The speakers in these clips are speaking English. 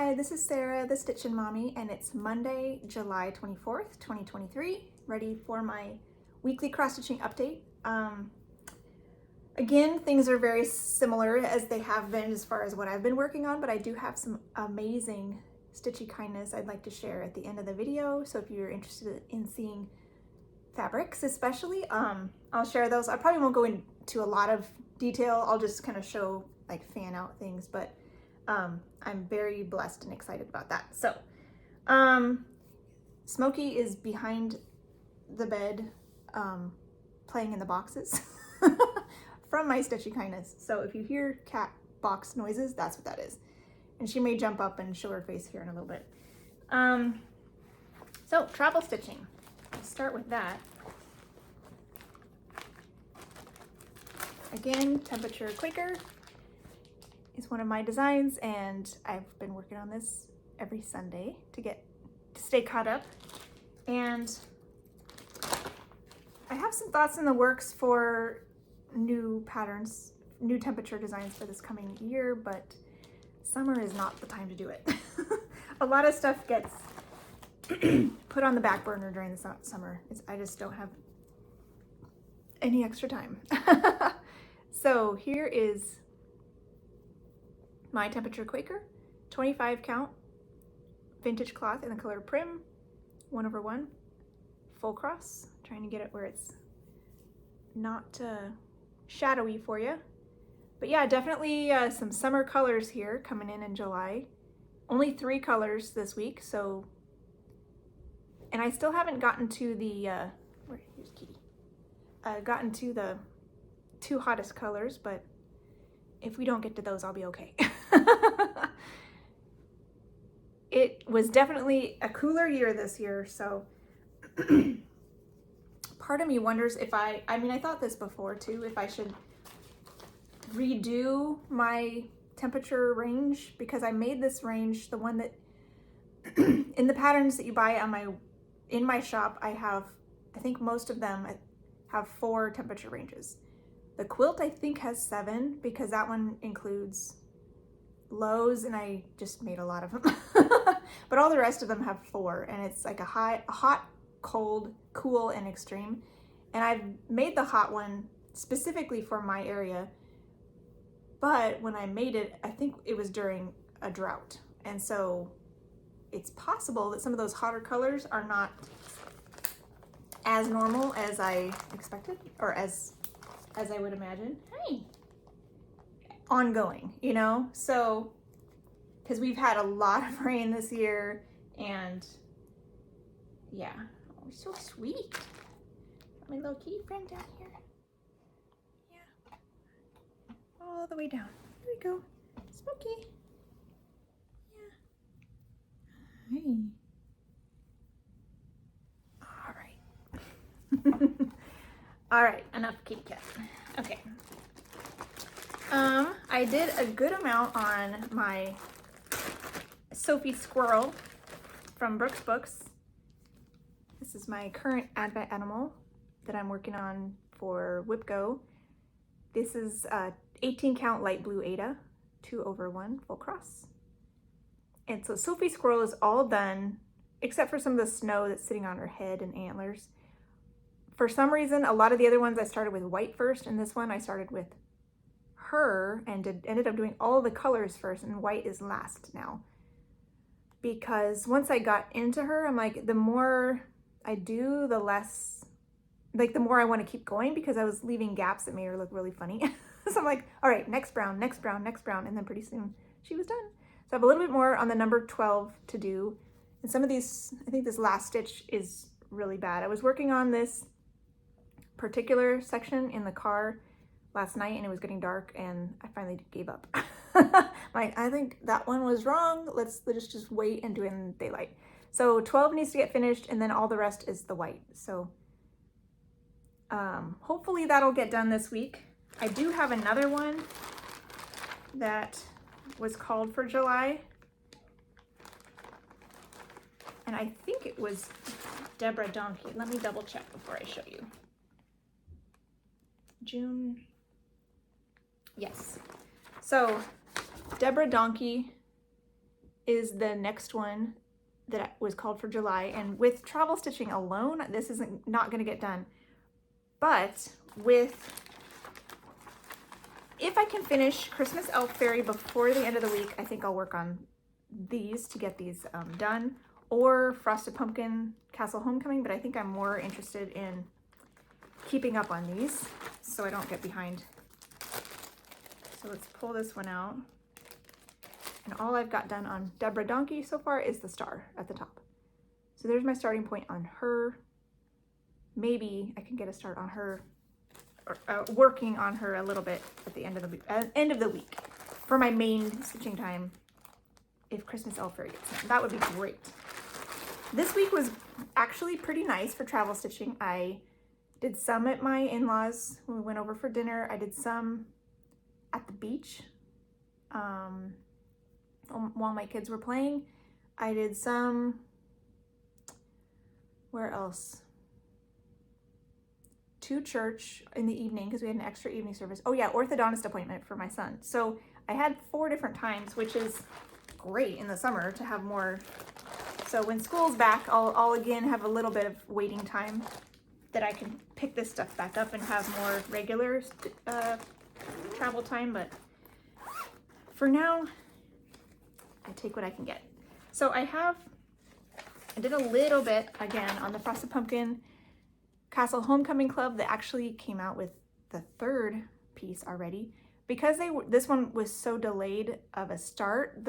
Hi, this is Sarah, the Stitchin Mommy, and it's Monday, July 24th, 2023, ready for my weekly cross-stitching update. Again, things are very similar as they have been as far as what I've been working on, but I do have some amazing stitchy kindness I'd like to share at the end of the video. So if you're interested in seeing fabrics especially, I'll share those. I probably won't go into a lot of detail. I'll just kind of show like fan out things, but I'm very blessed and excited about that. So Smokey is behind the bed playing in the boxes from my stitchy kindness. So if you hear cat box noises, that's what that is. And she may jump up and show her face here in a little bit. So travel stitching, let's start with that. Again, Temperature Quaker is one of my designs, and I've been working on this every Sunday to stay caught up. And I have some thoughts in the works for new patterns, new temperature designs for this coming year, but summer is not the time to do it. A lot of stuff gets put on the back burner during the summer. I just don't have any extra time. So here is my Temperature Quaker, 25 count, vintage cloth in the color Prim, 1/1, full cross, trying to get it where it's not shadowy for you. But yeah, definitely some summer colors here coming in July. Only 3 colors this week, so, and I still haven't gotten to the, here's Kitty, gotten to the 2 hottest colors, but if we don't get to those, I'll be okay. It was definitely a cooler year this year, so part of me wonders if I mean, I thought this before too, if I should redo my temperature range, because I made this range, the one that in the patterns that you buy on in my shop, I think most of them have 4 temperature ranges. The quilt I think has 7 because that one includes lows, and I just made a lot of them. But all the rest of them have 4, and it's like a hot, cold, cool, and extreme. And I've made the hot one specifically for my area, but when I made it, I think it was during a drought. And so it's possible that some of those hotter colors are not as normal as I expected, or as I would imagine. Hey, ongoing, you know? So, because we've had a lot of rain this year, and yeah, oh, so sweet. Got my little kitty friend down here. Yeah, all the way down. There we go, Smokey. Yeah. Hey. All right. All right, enough kitty cat. Okay. I did a good amount on my Sophie Squirrel from Brooks Books. This is my current advent animal that I'm working on for WhipGo. This is 18 count light blue Ada, 2/1 full cross. And so Sophie Squirrel is all done except for some of the snow that's sitting on her head and antlers. For some reason, a lot of the other ones I started with white first, and this one I started with her and ended up doing all the colors first, and white is last now. Because once I got into her, I'm like, the more I do, the less, like the more I want to keep going, because I was leaving gaps that made her look really funny. So I'm like, all right, next brown, next brown, next brown, and then pretty soon she was done. So I have a little bit more on the number 12 to do. And some of these, I think this last stitch is really bad. I was working on this particular section in the car last night, and it was getting dark, and I finally gave up. Like, I think that one was wrong. Let's just wait and do it in daylight. So 12 needs to get finished, and then all the rest is the white. So hopefully that'll get done this week. I do have another one that was called for July, and I think it was Deborah Donkey. Let me double check before I show you. June. Yes. So Deborah Donkey is the next one that was called for July. And with travel stitching alone, this isn't not going to get done. But if I can finish Christmas Elf Fairy before the end of the week, I think I'll work on these to get these done, or Frosted Pumpkin Castle Homecoming, but I think I'm more interested in keeping up on these so I don't get behind. So let's pull this one out. And all I've got done on Deborah Donkey so far is the star at the top. So there's my starting point on her. Maybe I can get a start on her, or working on her a little bit at the end of the week for my main stitching time. If Christmas Elf Fairy gets done, that would be great. This week was actually pretty nice for travel stitching. I did some at my in-laws when we went over for dinner. I did some at the beach while my kids were playing. I did some, where else? To church in the evening because we had an extra evening service. Oh yeah, orthodontist appointment for my son. So I had 4 different times, which is great in the summer to have more. So when school's back, I'll again have a little bit of waiting time that I can pick this stuff back up and have more regular travel time. But for now, I take what I can get. So I did a little bit again on the Frosted Pumpkin Castle Homecoming Club that actually came out with the 3rd piece already. Because this one was so delayed of a start,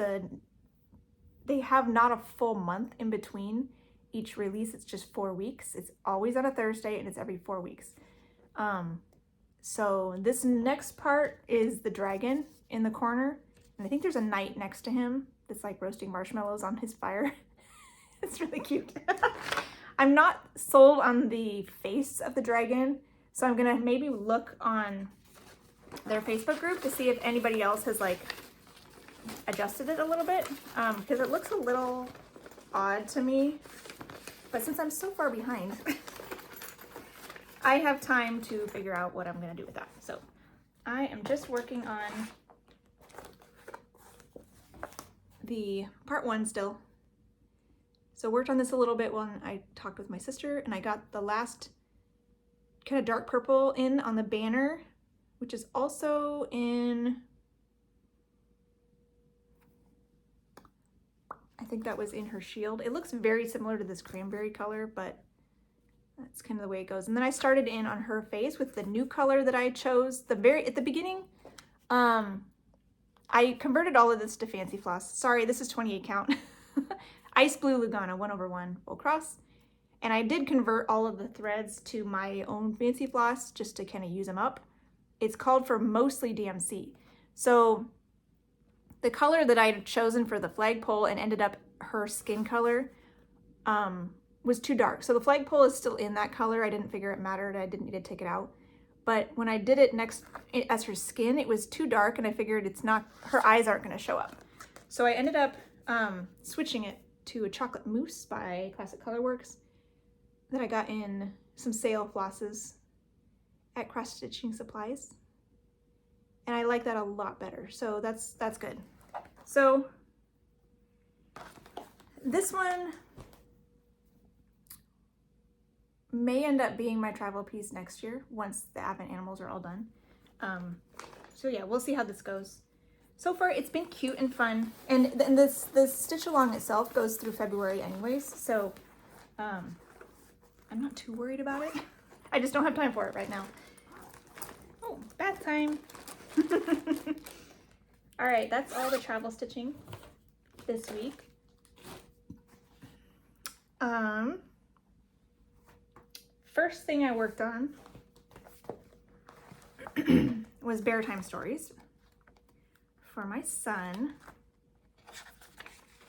they have not a full month in between each release. It's just 4 weeks. It's always on a Thursday and it's every 4 weeks. So this next part is the dragon in the corner. And I think there's a knight next to him that's like roasting marshmallows on his fire. It's really cute. I'm not sold on the face of the dragon, so I'm gonna maybe look on their Facebook group to see if anybody else has like adjusted it a little bit, because it looks a little odd to me. But since I'm so far behind, I have time to figure out what I'm gonna do with that. So I am just working on the part 1 still. So worked on this a little bit when I talked with my sister, and I got the last kind of dark purple in on the banner, which is also in, I think that was in her shield. It looks very similar to this cranberry color, but that's kind of the way it goes. And then I started in on her face with the new color that I chose at the beginning. I converted all of this to fancy floss. Sorry, this is 28 count. Ice Blue Lugana 1/1 full cross. And I did convert all of the threads to my own fancy floss just to kind of use them up. It's called for mostly DMC. So the color that I had chosen for the flagpole and ended up her skin color was too dark. So the flagpole is still in that color. I didn't figure it mattered. I didn't need to take it out. But when I did it next as her skin, it was too dark, and I figured her eyes aren't going to show up. So I ended up switching it to a chocolate mousse by Classic Colorworks that I got in some sale flosses at Cross Stitching Supplies, and I like that a lot better. So that's good. So this one may end up being my travel piece next year once the Advent Animals are all done. So yeah, we'll see how this goes. So far, it's been cute and fun, and this stitch along itself goes through February anyways, so I'm not too worried about it. I just don't have time for it right now. Oh, bath time. All right, that's all the travel stitching this week. First thing I worked on was Bear Time Stories for my son,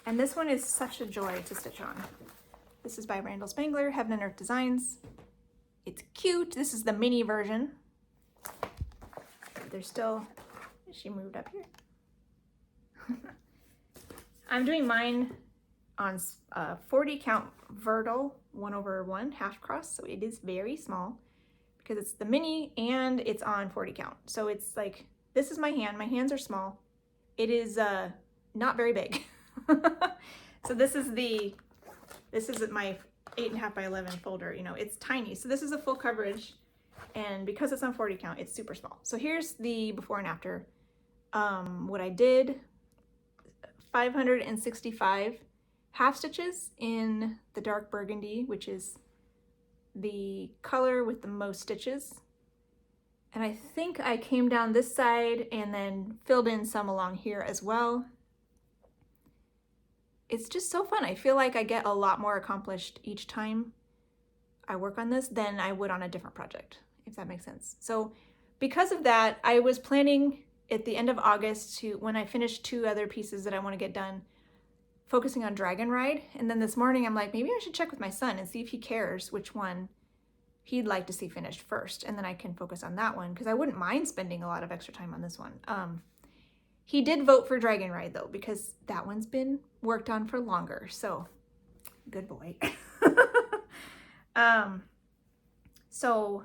and this one is such a joy to stitch on. This is by Randall Spangler, Heaven and Earth Designs. It's cute. This is the mini version. There's still, she moved up here. I'm doing mine on 40 count Vertical 1/1 half cross, so it is very small because it's the mini and it's on 40 count. So it's like, this is my hand. My hands are small. It is not very big. So this is my 8.5 by 11 folder. You know, it's tiny. So this is a full coverage, and because it's on 40 count, it's super small. So here's the before and after. What I did, 565 half stitches in the dark burgundy, which is the color with the most stitches. And I think I came down this side and then filled in some along here as well. It's just so fun. I feel like I get a lot more accomplished each time I work on this than I would on a different project, if that makes sense. So because of that, I was planning at the end of August to, when I finish 2 other pieces that I want to get done, focusing on Dragon Ride. And then this morning I'm like, maybe I should check with my son and see if he cares which one he'd like to see finished first, and then I can focus on that one, because I wouldn't mind spending a lot of extra time on this one. He did vote for Dragon Ride though, because that one's been worked on for longer, so good boy. So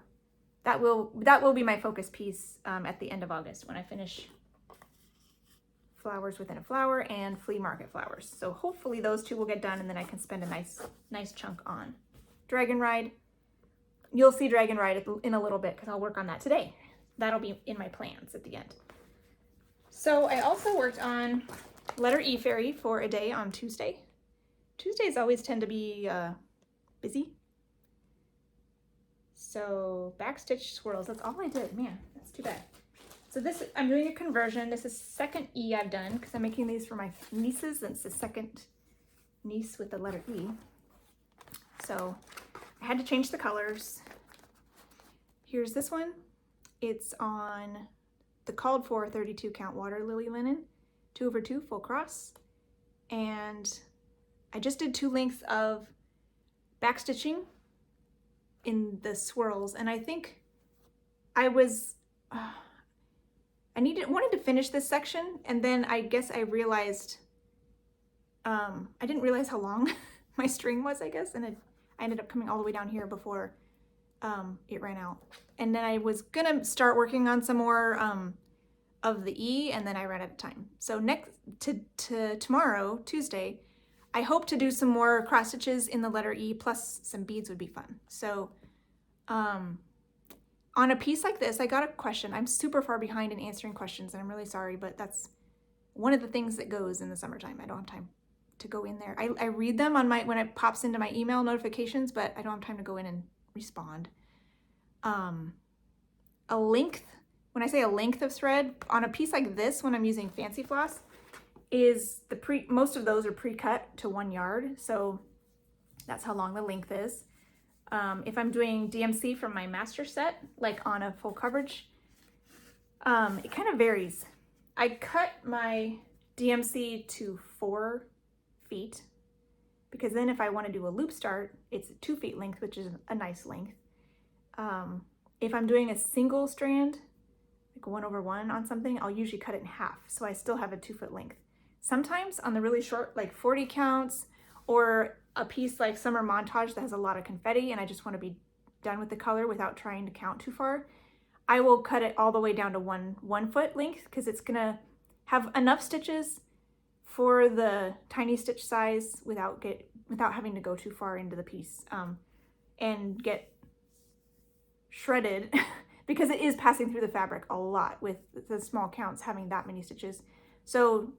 that will be my focus piece at the end of August when I finish Flowers Within a Flower and Flea Market Flowers. So hopefully those 2 will get done, and then I can spend a nice chunk on Dragon Ride. You'll see Dragon Ride in a little bit because I'll work on that today. That'll be in my plans at the end. So I also worked on Letter E Fairy for a day on Tuesday. Tuesdays always tend to be busy. So backstitch swirls, that's all I did. Man, that's too bad. So this, I'm doing a conversion. This is second E I've done because I'm making these for my nieces, and it's the second niece with the letter E. So I had to change the colors. Here's this one. It's on the called for 32 count water lily linen, 2/2 full cross. And I just did 2 lengths of backstitching in the swirls. And I think I was, wanted to finish this section. And then I guess I realized, I didn't realize how long my string was, I guess. And I ended up coming all the way down here before it ran out. And then I was gonna start working on some more of the E, and then I ran out of time. So tomorrow, Tuesday, I hope to do some more cross stitches in the letter E, plus some beads would be fun. So on a piece like this, I got a question. I'm super far behind in answering questions, and I'm really sorry, but that's one of the things that goes in the summertime. I don't have time to go in there. I read them on when it pops into my email notifications, but I don't have time to go in and respond. A length, when I say a length of thread on a piece like this, when I'm using fancy floss, is most of those are pre-cut to 1 yard. So that's how long the length is. If I'm doing DMC from my master set, like on a full coverage, it kind of varies. I cut my DMC to 4 feet, because then if I want to do a loop start, it's 2 feet length, which is a nice length. If I'm doing a single strand, like 1/1 on something, I'll usually cut it in half, so I still have a 2 foot length. Sometimes on the really short, like 40 counts, or a piece like Summer Montage that has a lot of confetti and I just want to be done with the color without trying to count too far, I will cut it all the way down to 1 foot length, because it's gonna have enough stitches for the tiny stitch size without having to go too far into the piece and get shredded because it is passing through the fabric a lot with the small counts having that many stitches. So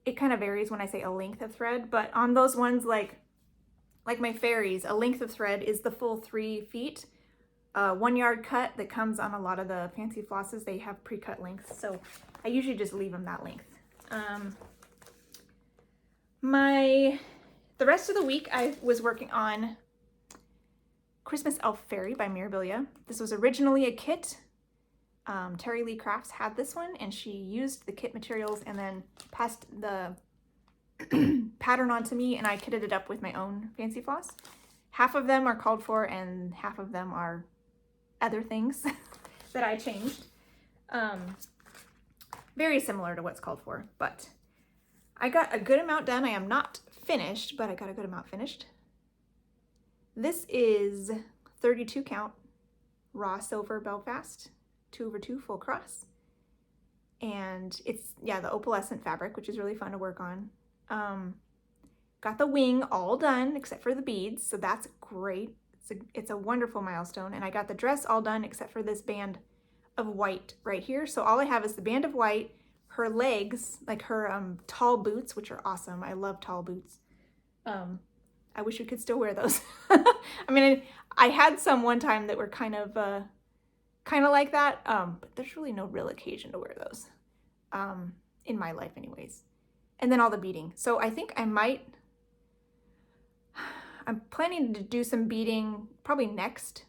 it kind of varies when I say a length of thread, but on those ones like my fairies, a length of thread is the full 3 feet. 1 yard cut that comes on a lot of the fancy flosses, they have pre-cut lengths, so I usually just leave them that length. The rest of the week I was working on Christmas Elf Fairy by Mirabilia. This was originally a kit. Terry Lee Crafts had this one, and she used the kit materials and then passed the pattern on to me, and I kitted it up with my own fancy floss. Half of them are called for and half of them are other things that I changed. Very similar to what's called for, but I got a good amount done. I am not finished, but I got a good amount finished. This is 32 count raw silver Belfast, 2/2 full cross. And it's, yeah, the opalescent fabric, which is really fun to work on. Got the wing all done except for the beads, so that's great. It's a wonderful milestone. And I got the dress all done except for this band of white right here. So all I have is the band of white, her legs, like her tall boots, which are awesome. I love tall boots. I wish we could still wear those. I mean, I had some one time that were kind of like that, but there's really no real occasion to wear those in my life anyways. And then all the beading. So I think I'm planning to do some beading probably next,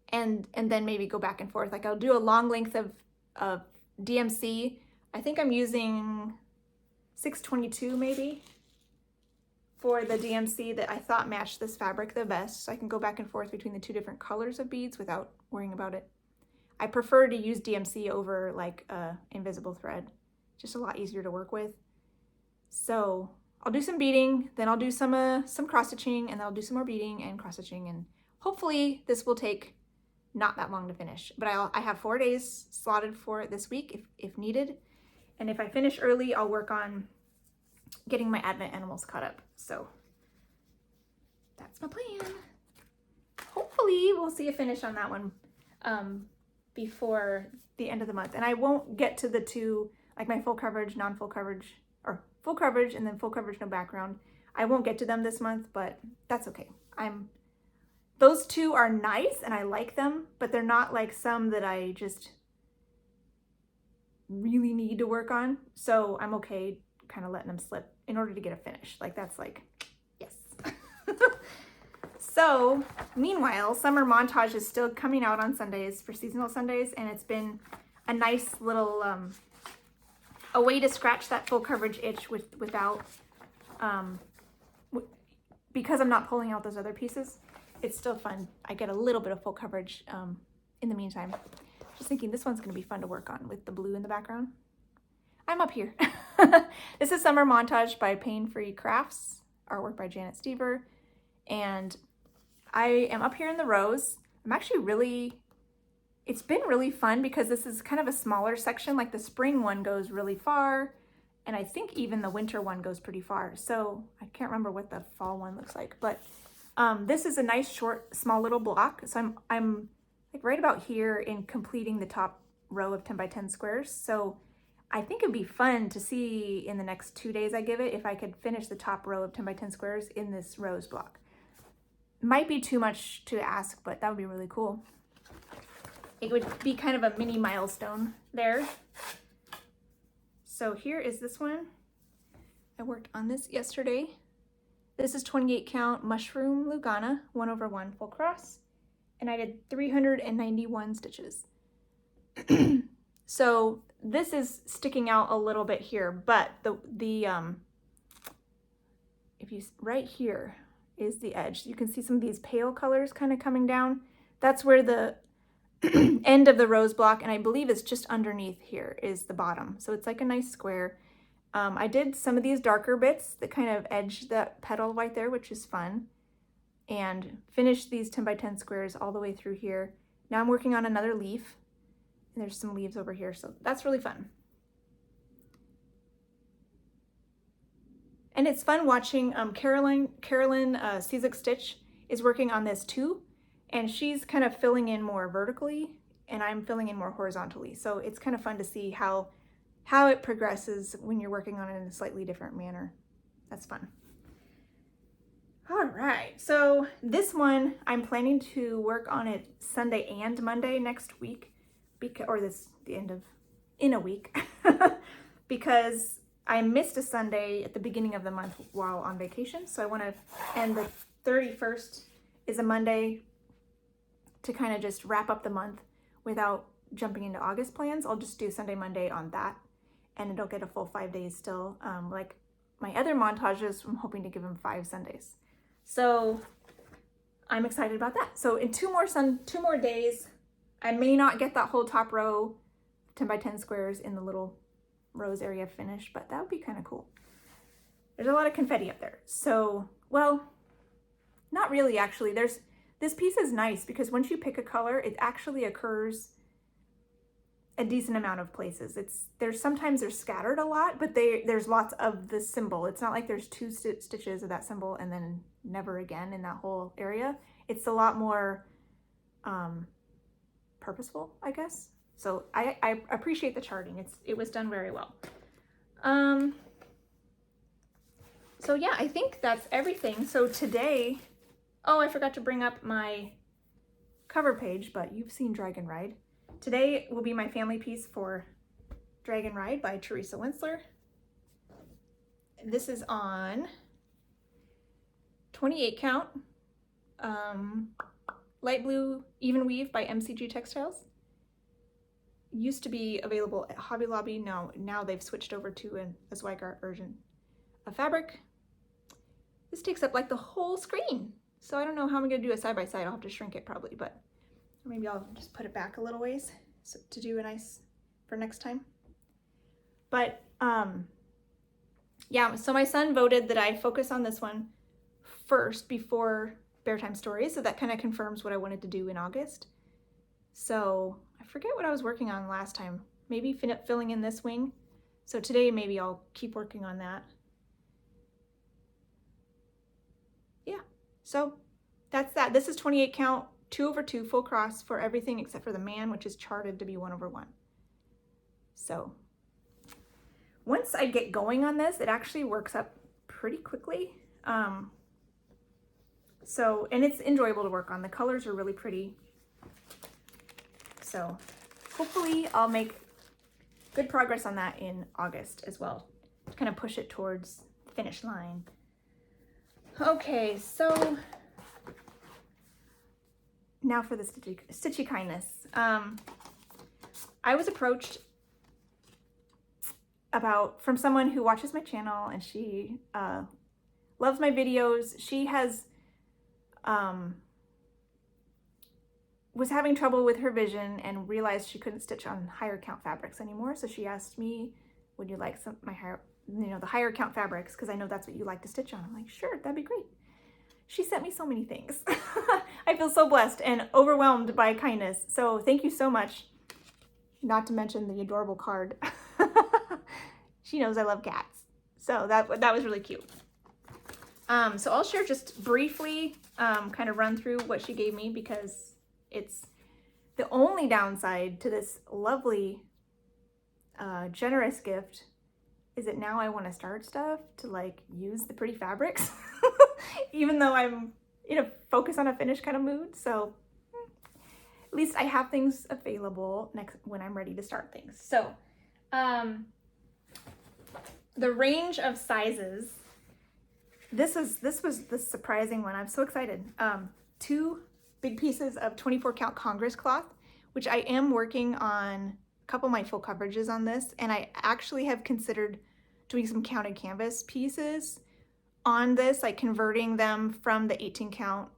and then maybe go back and forth. Like I'll do a long length of DMC. I think I'm using 622 maybe for the DMC that I thought matched this fabric the best, so I can go back and forth between the two different colors of beads without worrying about it. I prefer to use DMC over like invisible thread, just a lot easier to work with. So I'll do some beading, then I'll do some cross stitching, and then I'll do some more beading and cross stitching, and hopefully this will take not that long to finish. But I have 4 days slotted for it this week if needed, and if I finish early, I'll work on getting my Advent animals caught up. So that's my plan. Hopefully we'll see a finish on that one before the end of the month, and I won't get to the two, like my full coverage, non-full coverage, or full coverage and then full coverage, no background. I won't get to them this month, but that's okay. Those two are nice and I like them, but they're not like some that I just really need to work on. So I'm okay kind of letting them slip in order to get a finish. Like that's like, yes. So meanwhile, summer montage is still coming out on Sundays for seasonal Sundays, and it's been a nice little a way to scratch that full coverage itch without, because I'm not pulling out those other pieces. It's still fun. I get a little bit of full coverage in the meantime. Just thinking this one's going to be fun to work on with the blue in the background. I'm up here. This is Summer Montage by Pain Free Crafts, artwork by Janet Stever, and I am up here in the rows. I'm actually it's been really fun because this is kind of a smaller section. Like the spring one goes really far, and I think even the winter one goes pretty far. So I can't remember what the fall one looks like, but this is a nice short, small little block. So I'm like right about here in completing the top row of 10 by 10 squares. So I think it'd be fun to see in the next 2 days I give it if I could finish the top row of 10 by 10 squares in this rose block. Might be too much to ask, but that would be really cool. It would be kind of a mini milestone there. So here is this one. I worked on this yesterday. This is 28 count mushroom Lugana 1/1 full cross, and I did 391 stitches. So this is sticking out a little bit here, but if you right here is the edge. You can see some of these pale colors kind of coming down. That's where the end of the rose block, and I believe it's just underneath here is the bottom. So it's like a nice square. I did some of these darker bits that kind of edge that petal right there, which is fun, and finished these 10 by 10 squares all the way through here. Now I'm working on another leaf, and there's some leaves over here, so that's really fun. And it's fun watching Carolyn Cizik Stitch is working on this too, and she's kind of filling in more vertically, and I'm filling in more horizontally. So it's kind of fun to see how it progresses when you're working on it in a slightly different manner. That's fun. All right, so this one I'm planning to work on it Sunday and Monday next week, in a week, because I missed a Sunday at the beginning of the month while on vacation. So I want to, and the 31st is a Monday to kind of just wrap up the month without jumping into August plans. I'll just do Sunday, Monday on that, and it'll get a full 5 days still. Like my other montages, I'm hoping to give them 5 Sundays. So I'm excited about that. So in 2 more days, I may not get that whole top row 10 by 10 squares in the little rose area finished, but that would be kind of cool. There's a lot of confetti up there. So, well, not really actually. This piece is nice because once you pick a color, it actually occurs a decent amount of places. Sometimes they're scattered a lot, but there's lots of the symbol. It's not like there's two stitches of that symbol and then never again in that whole area. It's a lot more purposeful, I guess. So I appreciate the charting. It was done very well. So yeah, I think that's everything. So today, oh, I forgot to bring up my cover page, but you've seen Dragon Ride. Today will be my family piece for Dragon Ride by Teresa Winsler. This is on 28 count, light blue even weave by MCG Textiles. Used to be available at Hobby Lobby. Now they've switched over to a Zweigart version of fabric. This takes up like the whole screen. So I don't know how I'm gonna do a side by side. I'll have to shrink it probably, but maybe I'll just put it back a little ways so, to do a nice for next time. But yeah, so my son voted that I focus on this one first before Bear Time Stories. So that kind of confirms what I wanted to do in August. So I forget what I was working on last time. Maybe filling in this wing. So today maybe I'll keep working on that. Yeah, so that's that. This is 28 count, 2/2 full cross for everything except for the man, which is charted to be 1/1. So once I get going on this, it actually works up pretty quickly. So, and it's enjoyable to work on. The colors are really pretty. So hopefully I'll make good progress on that in August as well, to kind of push it towards the finish line. Okay, so now for the stitchy kindness. I was approached from someone who watches my channel, and she loves my videos. She has was having trouble with her vision and realized she couldn't stitch on higher count fabrics anymore. So she asked me, would you like the higher count fabrics? Because I know that's what you like to stitch on. I'm like, sure, that'd be great. She sent me so many things. I feel so blessed and overwhelmed by kindness. So thank you so much. Not to mention the adorable card. She knows I love cats. So that was really cute. So I'll share just briefly, kind of run through what she gave me, because it's the only downside to this lovely, generous gift is that now I want to start stuff to like use the pretty fabrics, even though I'm in a focus on a finish kind of mood. So at least I have things available when I'm ready to start things. So the range of sizes, this was the surprising one. I'm so excited. 2 big pieces of 24 count Congress cloth, which I am working on a couple of my full coverages on this, and I actually have considered doing some counted canvas pieces on this, like converting them from the 18 count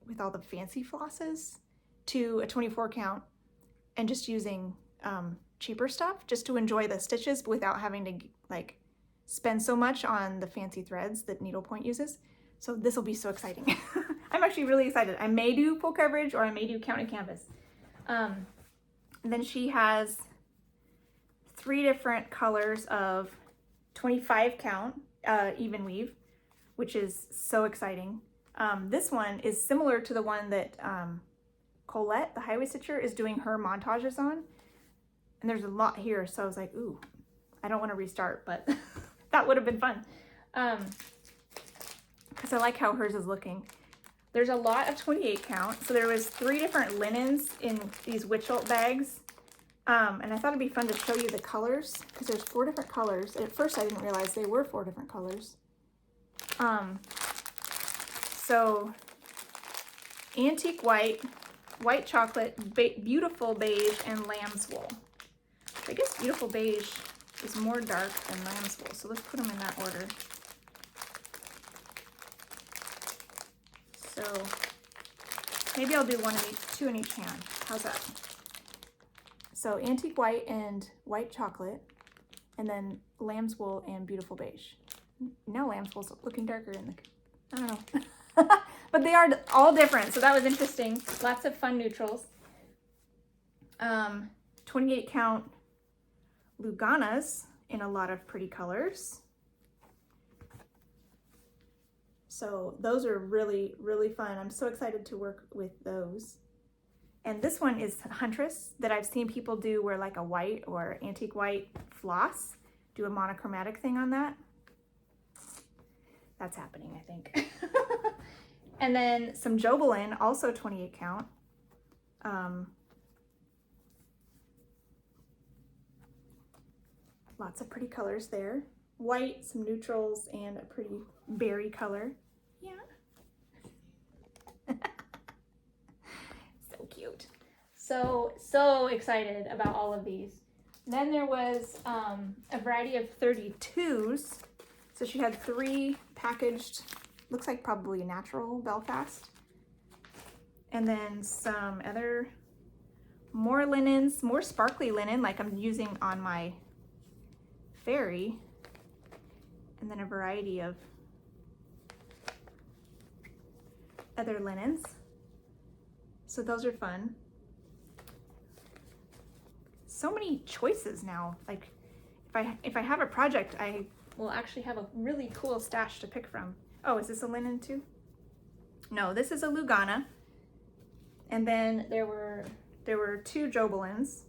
with all the fancy flosses to a 24 count and just using cheaper stuff just to enjoy the stitches without having to like spend so much on the fancy threads that needlepoint uses. So this will be so exciting. I'm actually really excited. I may do full coverage or I may do counted canvas. And then she has 3 different colors of 25 count even weave, which is so exciting. This one is similar to the one that Colette, the highway stitcher, is doing her montages on. And there's a lot here, so I was like, ooh, I don't want to restart, but that would have been fun. Because I like how hers is looking. There's a lot of 28 count. So there was 3 different linens in these Witchelt bags. And I thought it'd be fun to show you the colors, because there's 4 different colors. At first I didn't realize they were 4 different colors. So antique white, white chocolate, beautiful beige, and lamb's wool. I guess beautiful beige is more dark than lamb's wool, so let's put them in that order. So maybe I'll do 2 in each hand. How's that? So antique white and white chocolate, and then lamb's wool and beautiful beige. Now lamb's wool's looking darker in the, I don't know. But they are all different, so that was interesting. Lots of fun neutrals. 28 count Luganas in a lot of pretty colors. So those are really, really fun. I'm so excited to work with those. And this one is Huntress that I've seen people do where like a white or antique white floss, do a monochromatic thing on that. That's happening, I think. And then some Jobelin, also 28 count. Lots of pretty colors there. White, some neutrals, and a pretty berry color. Yeah. So cute. So excited about all of these. Then there was a variety of 32s. So she had 3 packaged, looks like probably natural Belfast. And then some other, more linens, more sparkly linen like I'm using on my fairy. And then a variety of other linens. So those are fun. So many choices now. Like if I have a project, I will actually have a really cool stash to pick from. Oh, is this a linen too? No, this is a Lugana. And then there were 2 Jobelins.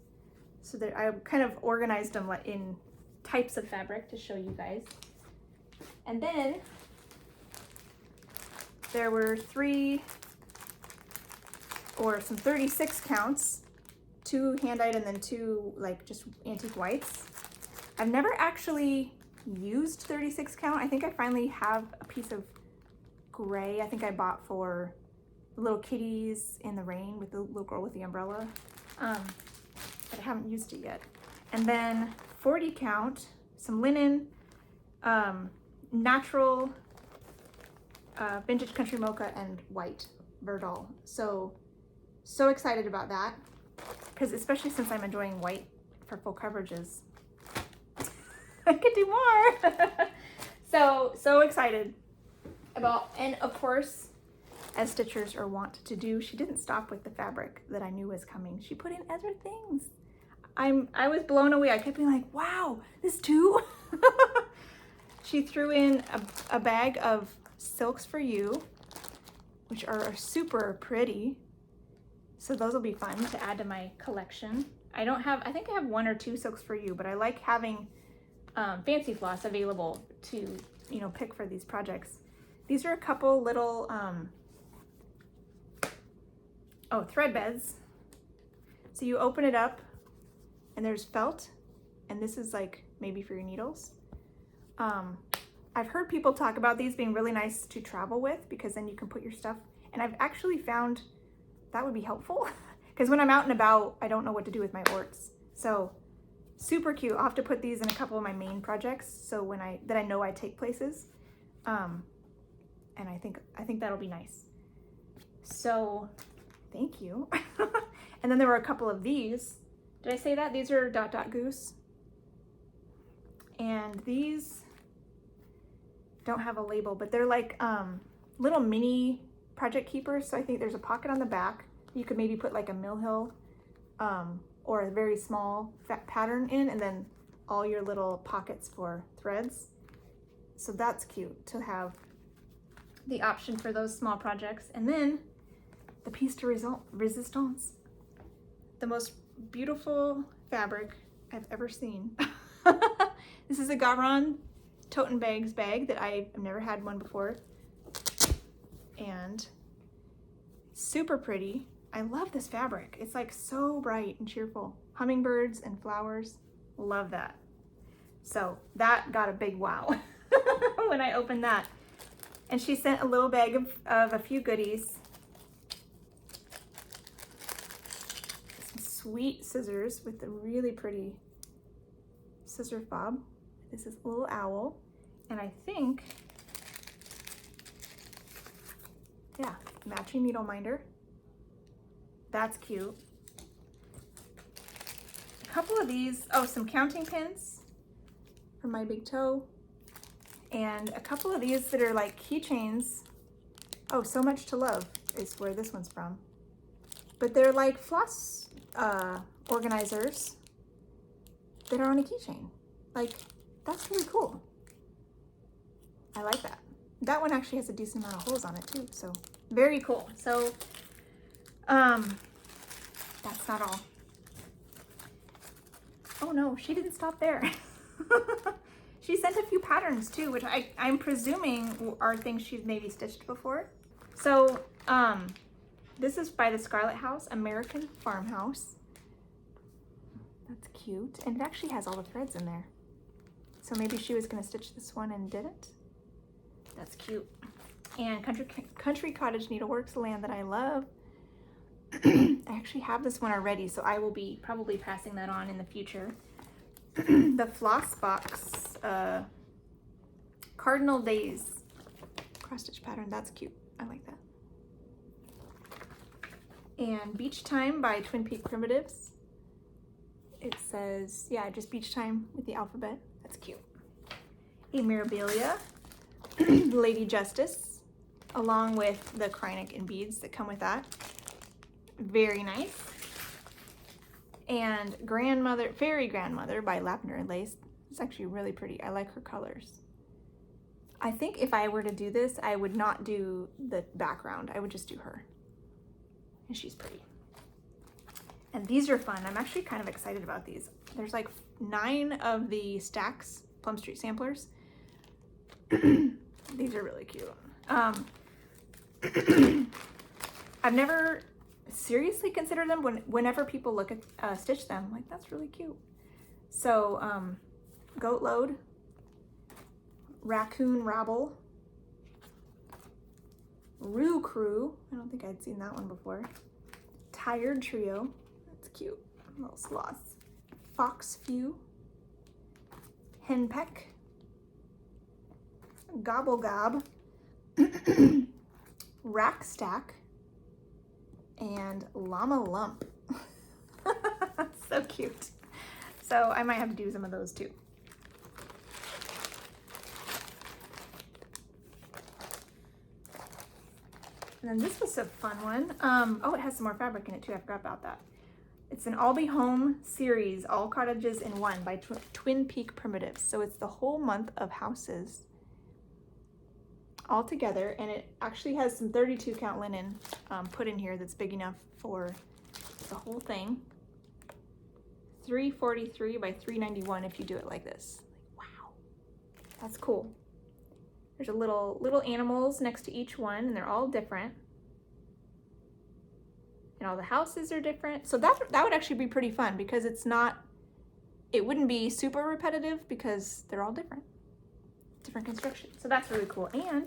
So that I kind of organized them in types of fabric to show you guys. And then there were 3 or some 36 counts, 2 hand-dyed and then 2 like just antique whites. I've never actually used 36 count. I think I finally have a piece of gray I think I bought for the little kitties in the rain with the little girl with the umbrella. But I haven't used it yet. And then 40 count, some linen, natural vintage country mocha, and white Verdal. So excited about that, because especially since I'm enjoying white for full coverages, I could do more. So excited about, and of course, as stitchers are wont to do, she didn't stop with the fabric that I knew was coming. She put in other things. I was blown away. I kept being like, wow, this too? She threw in a bag of Silks for You, which are super pretty. So those will be fun to add to my collection. I think I have 1 or 2 Silks for You, but I like having fancy floss available to, pick for these projects. These are a couple little, thread beds. So you open it up and there's felt, and this is like maybe for your needles. I've heard people talk about these being really nice to travel with, because then you can put your stuff, and I've actually found that would be helpful because when I'm out and about, I don't know what to do with my orts. So super cute. I'll have to put these in a couple of my main projects, so that I know I take places. And I think that'll be nice. So thank you. And then there were a couple of these. Did I say that? These are Dot Dot Goose. And these don't have a label, but they're like little mini project keepers. So I think there's a pocket on the back. You could maybe put like a Mill Hill or a very small fat pattern in, and then all your little pockets for threads. So that's cute to have the option for those small projects. And then the piece de resistance, the most beautiful fabric I've ever seen. This is a Garon Toten Bags bag that I've never had one before, and super pretty. I love this fabric. It's like so bright and cheerful. Hummingbirds and flowers, love that. So that got a big wow when I opened that. And she sent a little bag of a few goodies. Some sweet scissors with a really pretty scissor fob. This is a little owl. And I think, yeah, matching needle minder. That's cute. A couple of these, some counting pins for my big toe. And a couple of these that are like keychains. Oh, So Much to Love is where this one's from. but they're like floss organizers that are on a keychain. Like, that's really cool. I like that. That one actually has a decent amount of holes on it too, so very cool. So, that's not all. Oh no, she didn't stop there. She sent a few patterns too, which I'm presuming are things she's maybe stitched before. So, this is by the Scarlet House, American Farmhouse. That's cute. And it actually has all the threads in there. So maybe she was gonna stitch this one and didn't. That's cute. And Country Cottage Needleworks, a land that I love. I actually have this one already, so I will be probably passing that on in the future. The Floss Box Cardinal Days cross stitch pattern. That's cute. I like that. And Beach Time by Twin Peak Primitives. It says, yeah, just Beach Time with the alphabet. That's cute. A Mirabilia, Lady Justice, along with the Krynic and beads that come with that. Very nice. And Grandmother, Fairy Grandmother by Lavender and Lace. It's actually really pretty. I like her colors. I think if I were to do this, I would not do the background. I would just do her. And she's pretty. And these are fun. I'm actually kind of excited about these. There's like 9 of the stacks, Plum Street samplers. These are really cute. I've never seriously considered them. Whenever people look at stitch them, I'm like, that's really cute. So Goat Load, Raccoon Rabble, Roo Crew, I don't think I'd seen that one before. Tired Trio, that's cute, little sloths. Fox Few, Henpeck, Gobble Gob, Rack Stack, and Llama Lump. So cute. So I might have to do some of those too. And then this was a fun one. Oh, it has some more fabric in it too. I forgot about that. It's an I'll Be Home series, All Cottages in One by Twin Peak Primitives. So it's the whole month of houses all together, and it actually has some 32 count linen put in here that's big enough for the whole thing. 343 by 391 if you do it like this. Wow, that's cool. There's a little animals next to each one, and they're all different. And all the houses are different. So that would actually be pretty fun because it wouldn't be super repetitive because they're all different construction. So that's really cool. And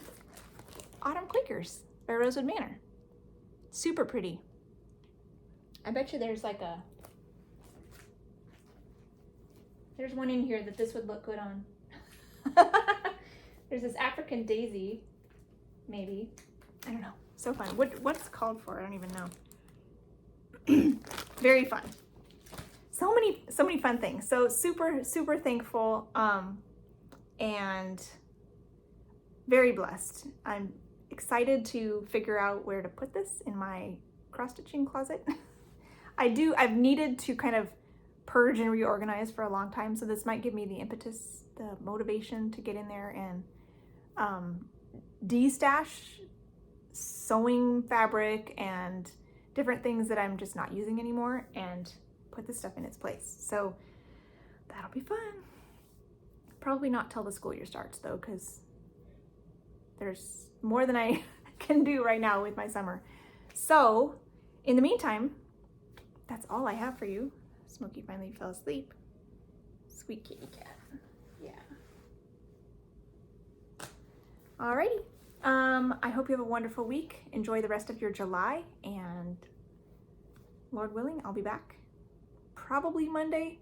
Autumn Quakers by Rosewood Manor. Super pretty. I bet you there's like there's one in here that this would look good on. There's this African daisy, maybe. I don't know. So fun. What's it called for? I don't even know. Very fun. So many fun things. So super thankful and very blessed. I'm excited to figure out where to put this in my cross-stitching closet. I've needed to kind of purge and reorganize for a long time, so this might give me the impetus, the motivation to get in there and de-stash sewing fabric and different things that I'm just not using anymore and put this stuff in its place. So that'll be fun. Probably not till the school year starts though, because there's more than I can do right now with my summer. So in the meantime, that's all I have for you. Smokey finally fell asleep. Sweet kitty cat. Yeah. Alrighty. I hope you have a wonderful week. Enjoy the rest of your July, and Lord willing, I'll be back probably Monday.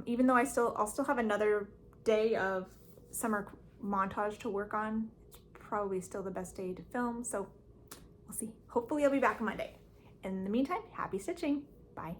Even though I'll still have another day of summer montage to work on. It's probably still the best day to film, so we'll see. Hopefully I'll be back Monday. In the meantime, happy stitching. Bye.